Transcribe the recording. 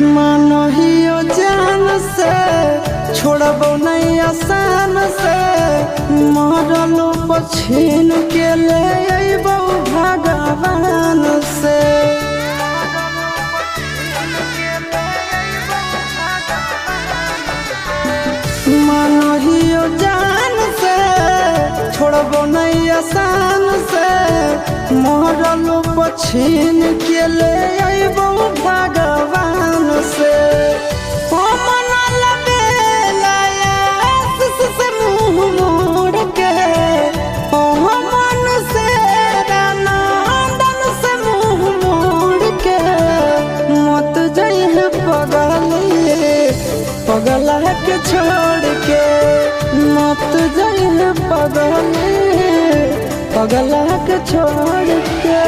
मानहियो जान से छोड़बो नहीं आसान से मरलो पछीन के ले अइबो भगवान से। मानहियो जान से छोड़बो नहीं आसान से मरलो पछीन के ले अइबो भगवान से। पगला के छोड़ के मत जाइए पगला के छोड़ के।